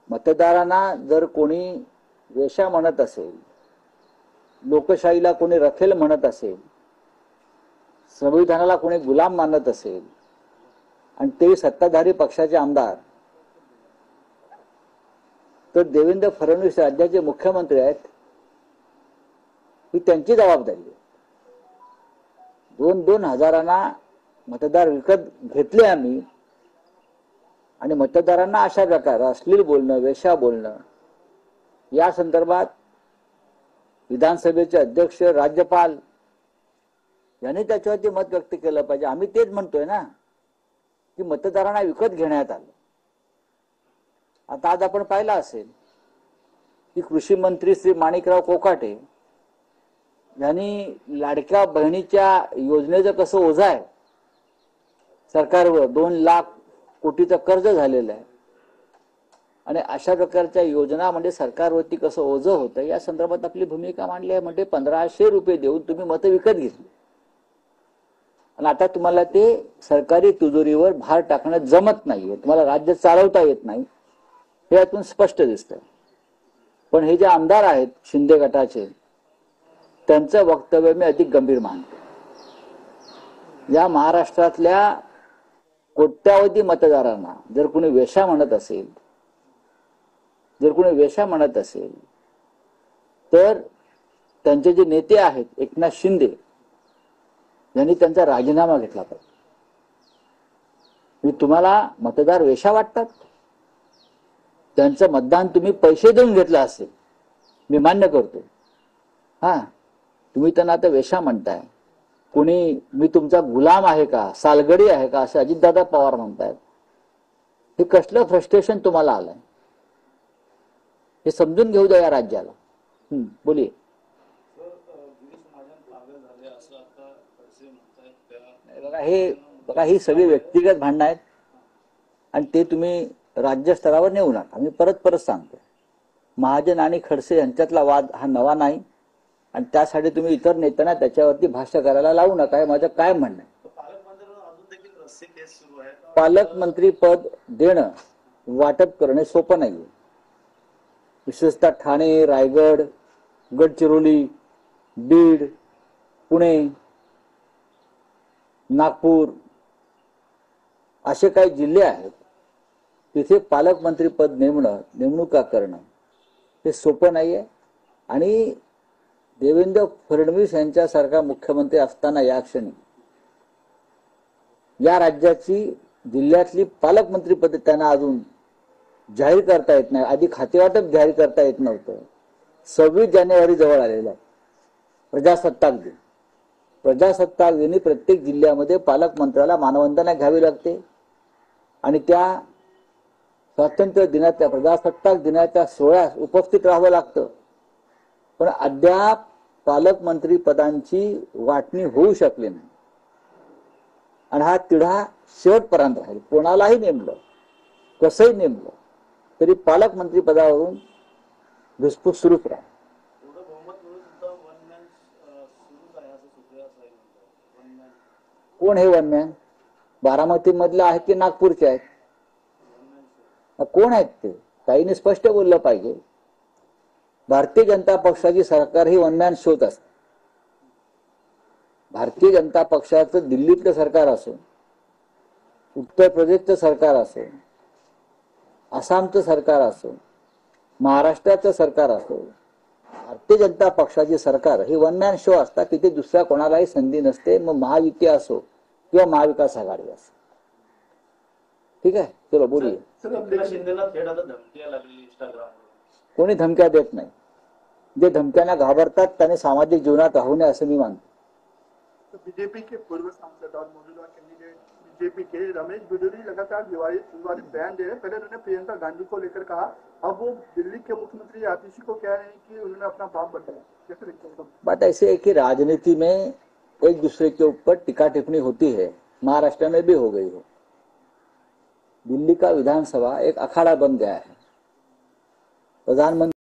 मतदारांना जर कोणी वेश्या म्हणत असेल, लोकशाहीला कोणी रखेल म्हणत असेल, संविधानाला कोणी गुलाम मानत असेल आणि ते सत्ताधारी पक्षाचे आमदार, तर देवेंद्र फडणवीस राज्याचे मुख्यमंत्री आहेत, ही त्यांची जबाबदारी आहे. 2-2 हजारांना मतदार विकत घेतले आम्ही आणि मतदारांना अशा प्रकारे अश्लील बोलणं, वेश्या बोलणं या संदर्भात विधानसभेचे अध्यक्ष, राज्यपाल यांनी त्याच्यावरती मत व्यक्त केलं पाहिजे. आम्ही तेच म्हणतोय ना की मतदारांना विकत घेण्यात आलं. आता आज आपण पाहिलं असेल की कृषी मंत्री श्री माणिकराव कोकाटे यांनी लाडक्या बहिणीच्या योजनेचं कसं ओझं आहे सरकारवर, 2 लाख कोटीचं कर्ज झालेलं आहे आणि अशा प्रकारच्या योजना म्हणजे सरकारवरती कसं ओझं होतं या संदर्भात आपली भूमिका मांडली आहे. म्हणजे 1500 रुपये देऊन तुम्ही मतं विकत घेतली आणि आता तुम्हाला ते सरकारी तिजोरीवर भार टाकणं जमत नाहीये, तुम्हाला राज्य चालवता येत नाही, हे यातून स्पष्ट दिसतंय. पण हे जे आमदार आहेत शिंदे गटाचे, त्यांचं वक्तव्य मी अधिक गंभीर मानतो. या महाराष्ट्रातल्या कोट्यावधी मतदारांना जर कोणी वेश्या म्हणत असेल, तर त्यांचे जे नेते आहेत एकनाथ शिंदे यांनी त्यांचा राजीनामा घेतला पाहिजे. तुम्हाला मतदार वेश्या वाटतात, त्यांचं मतदान तुम्ही पैसे देऊन घेतलं असेल, मी मान्य करतो. तुम्ही त्यांना आता वेश्या म्हणताय, कोणी मी तुमचा गुलाम आहे का, सालगडी आहे का, असे अजितदादा पवार म्हणतायत. हे कसलं फ्रस्ट्रेशन तुम्हाला आलंय हे समजून घेऊ द्या या राज्याला. बोलिये. बघा ही सगळी व्यक्तिगत भांडणं आहेत आणि ते तुम्ही राज्यस्तरावर नेऊ नका. मी परत सांगतो, महाजन आणि खडसे यांच्यातला वाद हा नवा नाही आणि त्यासाठी तुम्ही इतर नेत्यांना त्याच्यावरती भाष्य करायला लावू नका, हे माझं काय म्हणणं आहे. पालकमंत्री पद देणं, वाटप करणे सोपं नाहीये. विशेषतः ठाणे, रायगड, गडचिरोली, बीड, पुणे, नागपूर असे काही जिल्हे आहेत, तिथे पालकमंत्री पद नेमणुका करणं हे सोपं नाहीये. आणि देवेंद्र फडणवीस यांच्यासारखा मुख्यमंत्री असताना या क्षणी या राज्याची जिल्ह्यातली पालकमंत्री पद त्यांना अजून जाहीर करता येत नाही, आधी खातेवाटप जाहीर करता येत नव्हतं. 26 जानेवारी जवळ आलेला आहे, प्रजासत्ताक दिन. प्रजासत्ताक दिनी प्रत्येक जिल्ह्यामध्ये पालकमंत्र्याला मानवंदना घ्यावी लागते आणि त्या स्वातंत्र्य दिनाच्या, प्रजासत्ताक दिनाच्या सोहळ्यात उपस्थित राहावं लागतं. पण अद्याप पालकमंत्री पदांची वाटणी होऊ शकली नाही आणि हा तिढा शेवटपर्यंत राहील. कोणालाही नेमलं, कसंही नेमलं तरी पालकमंत्री पदावरून धुसफूस सुरूच राहील. कोण हे वनमॅन? बारामती मधले आहेत की नागपूरचे आहेत? कोण आहेत ते? काहींनी स्पष्ट बोललं पाहिजे. भारतीय जनता पक्षाची सरकार ही वनमॅन शोध असते. भारतीय जनता पक्षाचं दिल्लीतलं सरकार असो, उत्तर प्रदेशचं सरकार असो, आसामचं सरकार असो, महाराष्ट्राचं सरकार असो, भारतीय जनता पक्षाची सरकार ही वनमॅन शो असतात. तिथे दुसऱ्या कोणालाही संधी नसते. मग महायुती असो किंवा महाविकास आघाडी असो. ठीक आहे, चलो बोलिये. कोणी धमक्या देत नाही. जे धमक्यांना घाबरतात त्याने सामाजिक जीवनात राहू नये असं मी मानतो. बीजेपी के पूर्व सांसद और मौजूदा कैंडिडेट बीजेपी के रमेश बिडूरी लगातार विवादित बयान दे रहे हैं. पहले उन्होंने प्रियंका गांधी को लेकर कहा, अब वो दिल्ली के मुख्यमंत्री आतिशी को कह रहे हैं कि उन्होंने अपना बाप बताया. कैसे देखते हैं? बात ऐसी है कि राजनीति में एक दूसरे के ऊपर टिक्का टिप्पणी होती है, महाराष्ट्र में भी हो गई है. दिल्ली का विधानसभा एक अखाड़ा बन गया है. प्रधानमंत्री